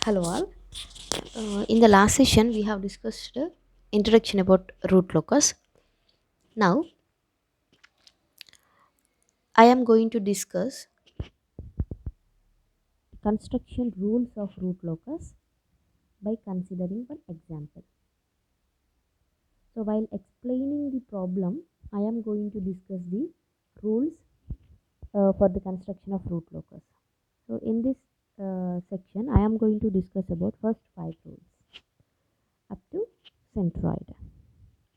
Hello all. In the last session, we have discussed introduction about root locus. Now, I am going to discuss construction rules of root locus by considering one example. So, while explaining the problem, I am going to discuss the rules for the construction of root locus. So, in this section, I am going to discuss about first 5 rules up to centroid.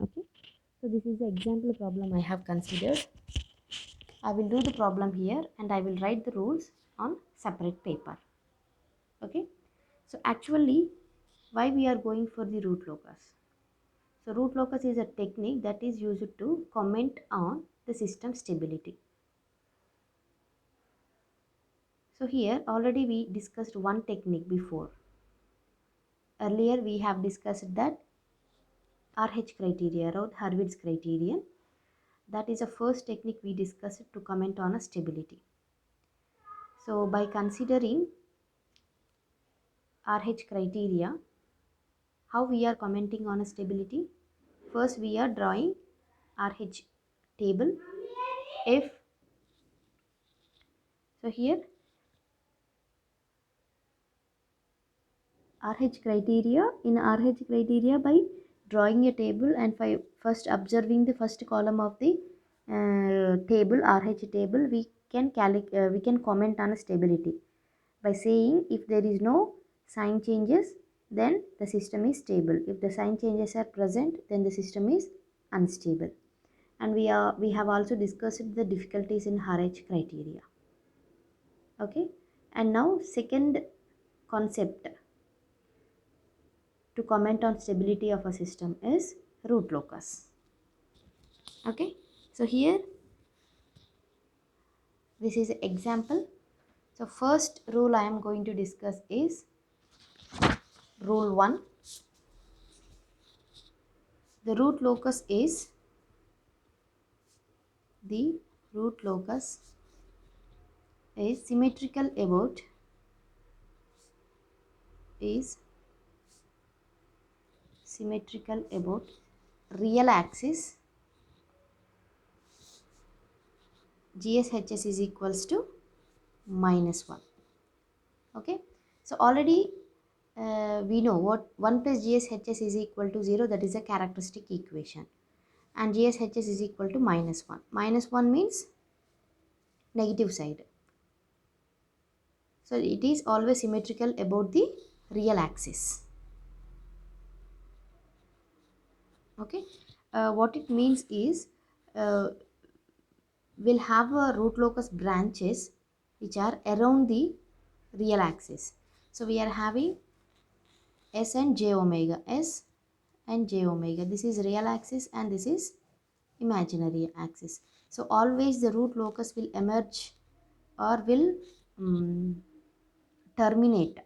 Okay. So, this is the example problem I have considered. I will do the problem here and I will write the rules on separate paper. Okay. So actually, why we are going for the root locus? So root locus is a technique that is used to comment on the system stability. So here already we discussed one technique before. Earlier we have discussed that RH criteria or Hurwitz's criterion. That is the first technique we discussed to comment on a stability. So by considering RH criteria, how we are commenting on a stability? First we are drawing RH table. If so here RH criteria, in RH criteria, by drawing a table and first observing the first column of the table, RH table, we can comment on a stability by saying if there is no sign changes, then the system is stable. If the sign changes are present, then the system is unstable. And we have also discussed the difficulties in RH criteria. Okay, and now second concept to comment on stability of a system is root locus. Okay, so here this is example. So first rule I am going to discuss is rule 1. The root locus is the root locus is symmetrical about is symmetrical about real axis GSHS is equals to -1. Okay, so already we know what 1 plus GSHS is equal to 0, that is a characteristic equation, and GSHS is equal to -1. -1 means negative side, so it is always symmetrical about the real axis. Okay, what it means is uh, we'll have a root locus branches which are around the real axis. So we are having S and J omega, S and J omega. This is real axis and this is imaginary axis. So always the root locus will emerge or will terminate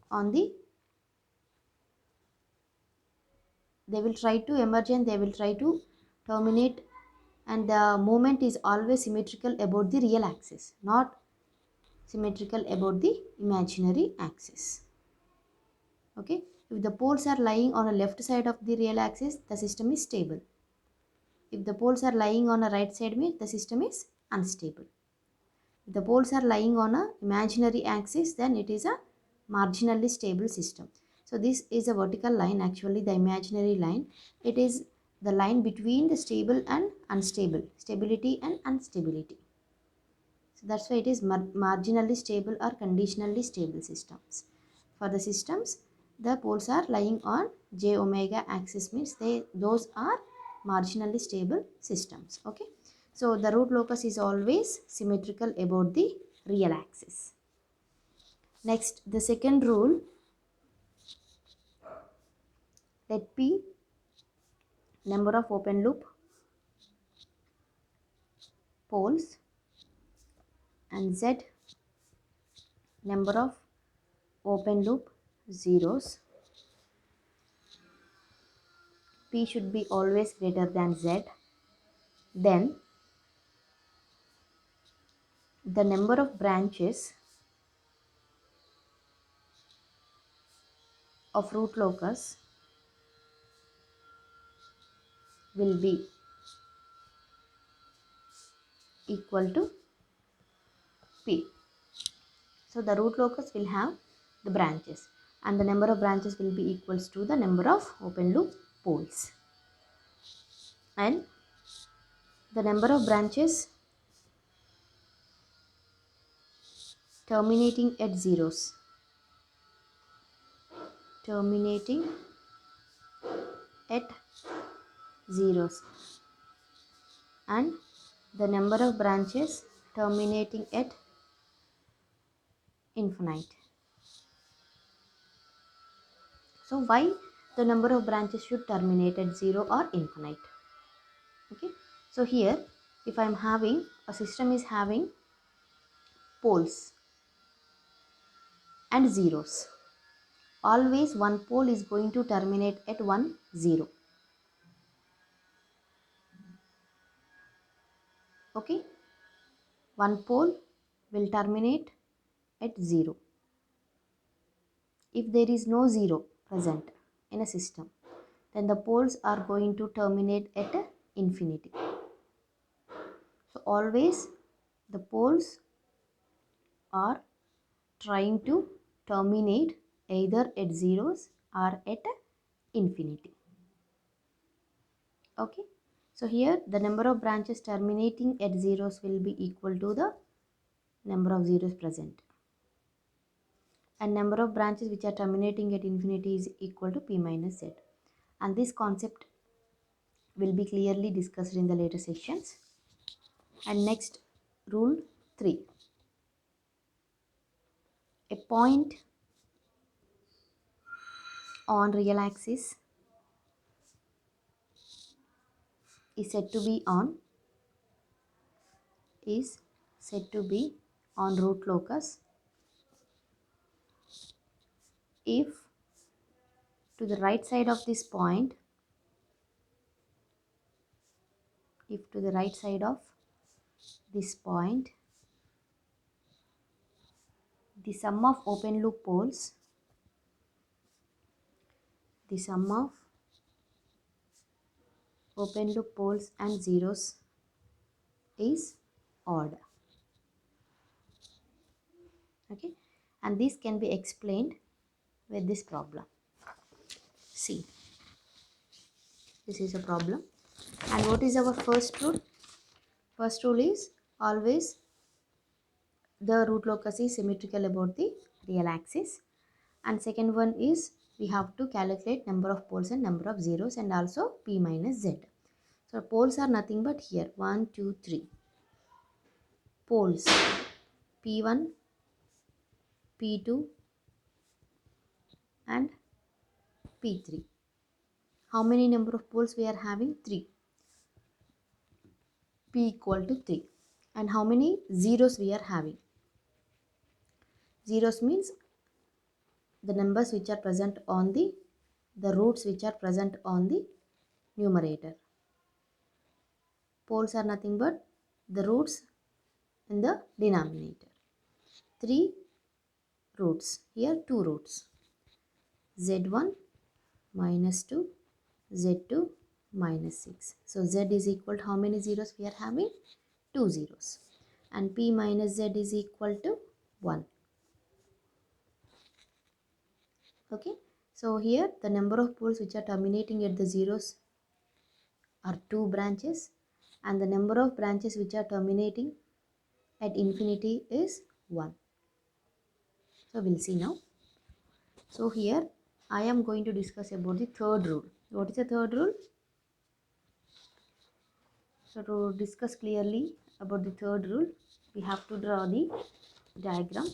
on the, they will try to emerge and they will try to terminate, and the movement is always symmetrical about the real axis, not symmetrical about the imaginary axis. Okay, if the poles are lying on a left side of the real axis, the system is stable. If the poles are lying on a right side, means the system is unstable. If the poles are lying on a imaginary axis, then it is a marginally stable system. So this is a vertical line, actually the imaginary line. It is the line between the stable and unstable, stability and instability. So that's why it is marginally stable or conditionally stable systems. For the systems, the poles are lying on j omega axis, means those are marginally stable systems. Okay, so the root locus is always symmetrical about the real axis. Next, the second rule, let P number of open loop poles and Z number of open loop zeros. P should be always greater than Z. Then the number of branches of root locus will be equal to P. So the root locus will have the branches, and the number of branches will be equals to the number of open loop poles, and the number of branches terminating at zeros, terminating at zeros, and the number of branches terminating at infinite. So why the number of branches should terminate at 0 or infinite? Okay, so here if I am having a system is having poles and zeros, always one pole is going to terminate at 1 0. Okay, one pole will terminate at 0 if there is no 0 present in a system, then the poles are going to terminate at infinity. So always the poles are trying to terminate either at zeros or at infinity. Okay, so here the number of branches terminating at zeros will be equal to the number of zeros present, and number of branches which are terminating at infinity is equal to P minus Z, and this concept will be clearly discussed in the later sections. And next, rule 3, a point on real axis is said to be on root locus if to the right side of this point, the sum of open loop poles, and zeros is odd. Okay, and this can be explained with this problem. See, this is a problem, and what is our first rule? First rule is always the root locus is symmetrical about the real axis, and second one is we have to calculate number of poles and number of zeros, and also P minus Z. So poles are nothing but here 1 2 3 poles, P1, P2 and P3. How many number of poles we are having? 3. P equal to 3. And how many zeros we are having? Zeros means the numbers which are present on the roots which are present on the numerator. Poles are nothing but the roots in the denominator. 3 roots. Here 2 roots. Z1 minus 2, Z2 minus 6. So Z is equal to how many zeros we are having? 2 zeros. And P minus Z is equal to 1. Okay. So here the number of poles which are terminating at the zeros are 2 branches, and the number of branches which are terminating at infinity is 1. So we'll see now. So here I am going to discuss about the third rule. What is the third rule? So to discuss clearly about the third rule, we have to draw the diagram.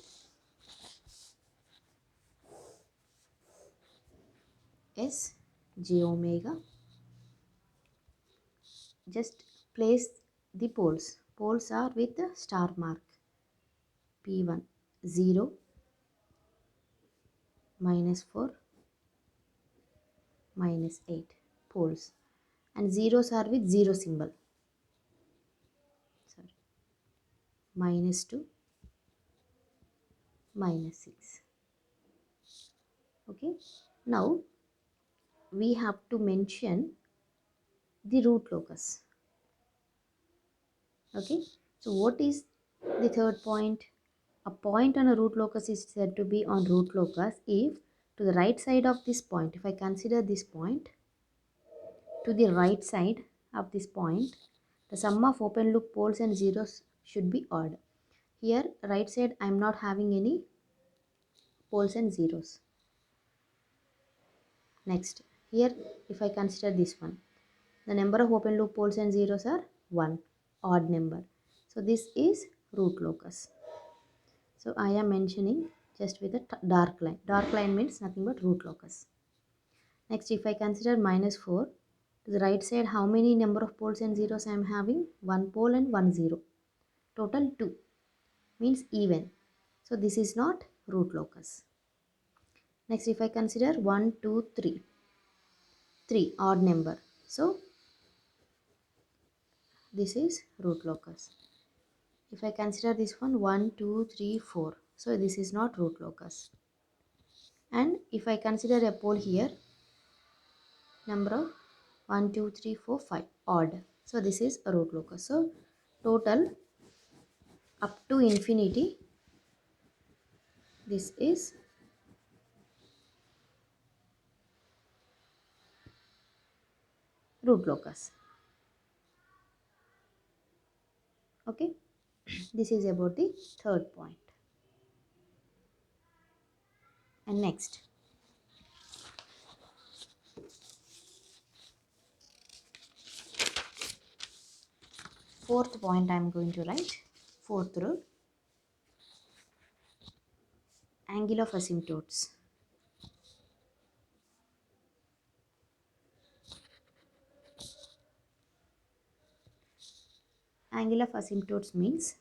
S j omega. Just place the poles. Poles are with the star mark. P1 0 minus 4 minus 8 poles, and zeros are with 0 symbol. Sorry. Minus 2 minus 6. Okay. Now we have to mention the root locus. Okay, so what is the third point? A point on a root locus is said to be on root locus if to the right side of this point, if I consider this point, to the right side of this point, the sum of open loop poles and zeros should be odd. Here, right side, I am not having any poles and zeros. Next, here, if I consider this one, the number of open loop poles and zeros are 1, odd number. So, this is root locus. So, I am mentioning just with a dark line. Dark line means nothing but root locus. Next, if I consider minus 4, to the right side, how many number of poles and zeros I am having? 1 pole and 1 zero. Total 2 means even. So, this is not root locus. Next, if I consider 1, 2, 3, 3 odd number. So, this is root locus. If I consider this one 1, 2, 3, 4. So, this is not root locus. And if I consider a pole here, number of 1, 2, 3, 4, 5 odd. So, this is a root locus. So, total up to infinity, this is root locus. Okay, this is about the third point. And next, fourth point I am going to write. Fourth rule, angle of asymptotes. Angle of asymptotes means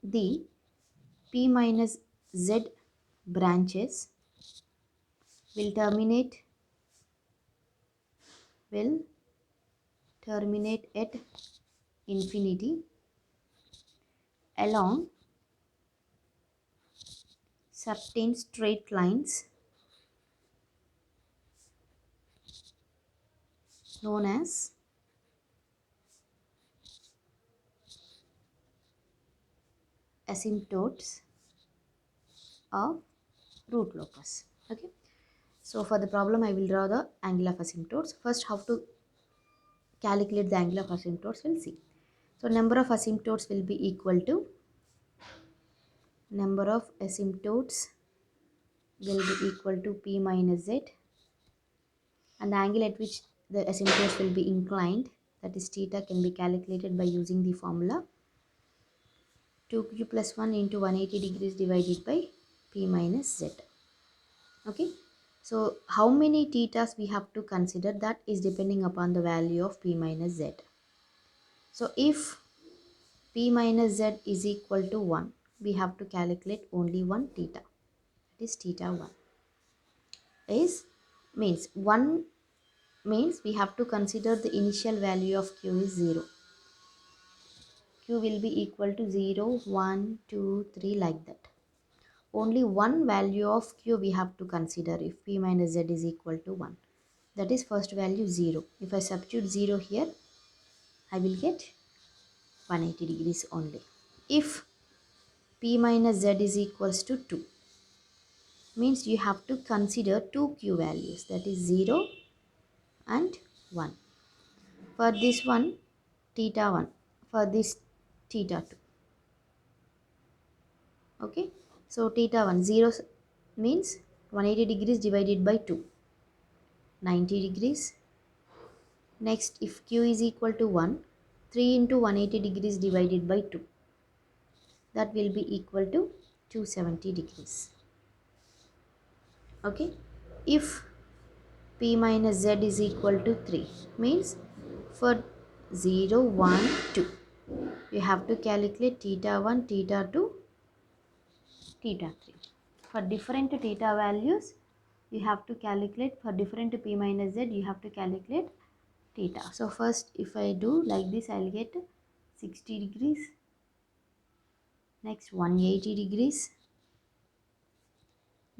the p minus z branches will terminate at infinity along certain straight lines known as asymptotes of root locus. Okay, so for the problem I will draw the angle of asymptotes. First, how to calculate the angle of asymptotes, we'll see. So number of asymptotes will be equal to number of asymptotes will be equal to p minus z, and the angle at which the asymptotes will be inclined, that is theta, can be calculated by using the formula 2q plus 1 into 180 degrees divided by p minus z. Okay, so how many thetas we have to consider, that is depending upon the value of p minus z. So if p minus z is equal to 1, we have to calculate only one theta, that is theta 1. Is means 1 means we have to consider the initial value of q is 0. Q will be equal to 0, 1, 2, 3 like that. Only one value of q we have to consider if p minus z is equal to 1. That is first value 0. If I substitute 0 here, I will get 180 degrees only. If p minus z is equals to 2, means you have to consider two q values, that is 0 and 1. For this one, theta 1. For this, theta 2. Okay. So theta 1, 0 means 180 degrees divided by 2, 90 degrees. Next, if q is equal to 1, 3 into 180 degrees divided by 2, that will be equal to 270 degrees. Okay, if p minus z is equal to 3, means for 0, 1, 2, you have to calculate theta 1, theta 2, theta 3. For different theta values, you have to calculate, for different p minus z, you have to calculate theta. So first, if I do like this, I'll get 60 degrees. Next, 180 degrees.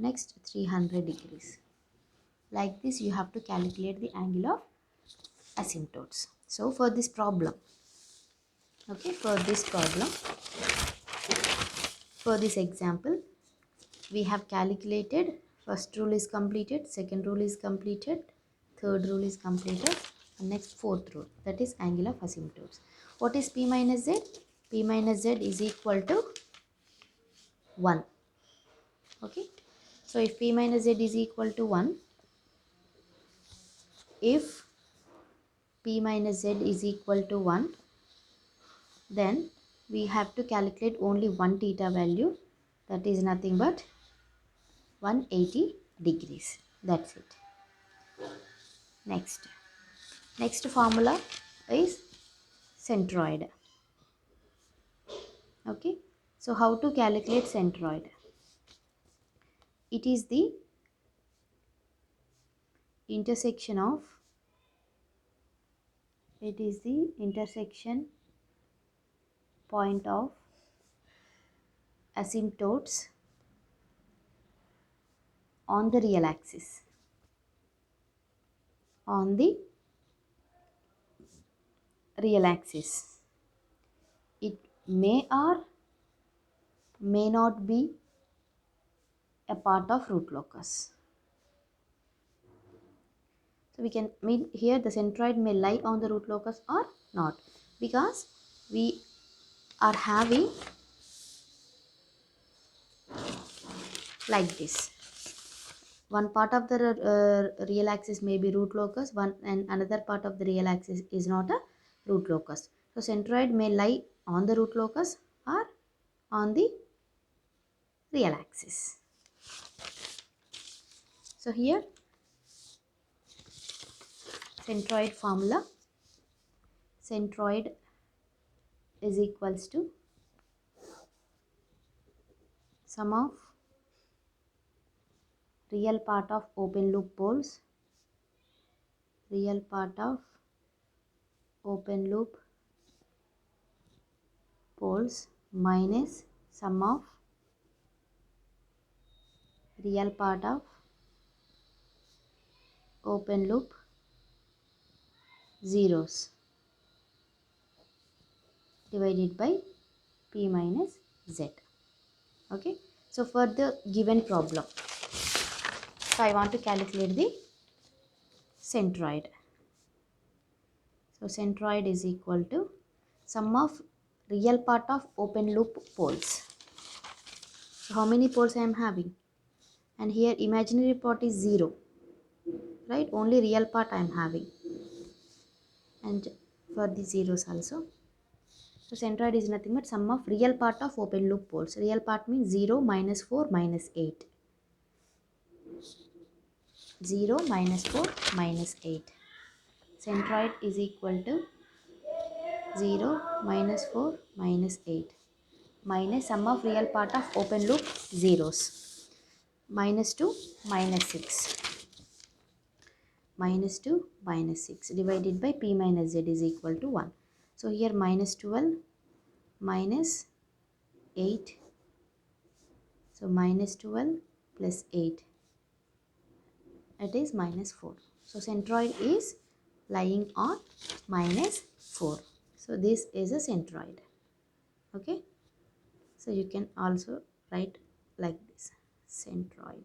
next 300 degrees. Like this you have to calculate the angle of asymptotes. So for this problem, for this example, we have calculated first rule is completed, second rule is completed, third rule is completed, and next fourth rule, that is angle of asymptotes. What is P minus Z? P minus Z is equal to 1. Okay, so if P minus Z is equal to 1, if P minus Z is equal to 1, then we have to calculate only one theta value, that is nothing but 180 degrees. That's it. Next formula is centroid. Okay, so how to calculate centroid? It is the intersection point of asymptotes on the real axis. On the real axis, it may or may not be a part of root locus. So we can mean here the centroid may lie on the root locus or not, because we are having like this. One part of the real axis may be root locus, and another part of the real axis is not a root locus. So centroid may lie on the root locus or on the real axis. So here centroid formula, centroid is equals to sum of real part of open loop poles, minus sum of real part of open loop zeros divided by P minus Z. Okay, so for the given problem, so I want to calculate the centroid. So centroid is equal to sum of real part of open loop poles. So how many poles I am having? And here imaginary part is 0, right? Only real part I am having, and for the zeros also. So centroid is nothing but sum of real part of open loop poles. Real part means 0, minus 4, minus 8. 0, minus 4, minus 8. Centroid is equal to 0, minus 4, minus 8. Minus sum of real part of open loop zeros. Minus 2, minus 6. Minus 2, minus 6 divided by P minus Z is equal to 1. So here minus 12, minus 8. So minus 12 plus 8. It is minus 4. So centroid is lying on minus 4. So this is a centroid. Okay. So you can also write like this, centroid.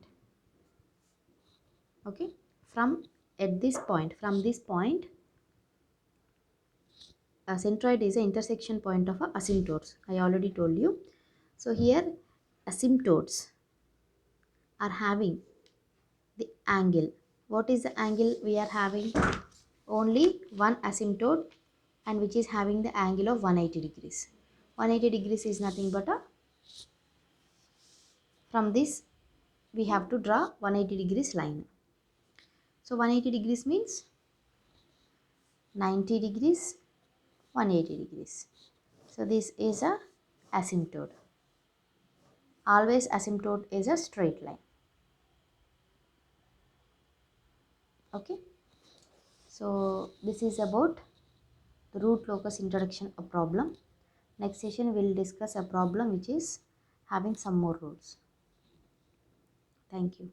Okay. From this point, a centroid is an intersection point of a asymptotes. I already told you. So here asymptotes are having the angle. What is the angle we are having? Only one asymptote, and which is having the angle of 180 degrees. 180 degrees is nothing but a, from this we have to draw 180 degrees line. So 180 degrees means 90 degrees, 180 degrees. So this is a asymptote. Always asymptote is a straight line. Okay. So this is about the root locus introduction a problem. Next session we will discuss a problem which is having some more rules. Thank you.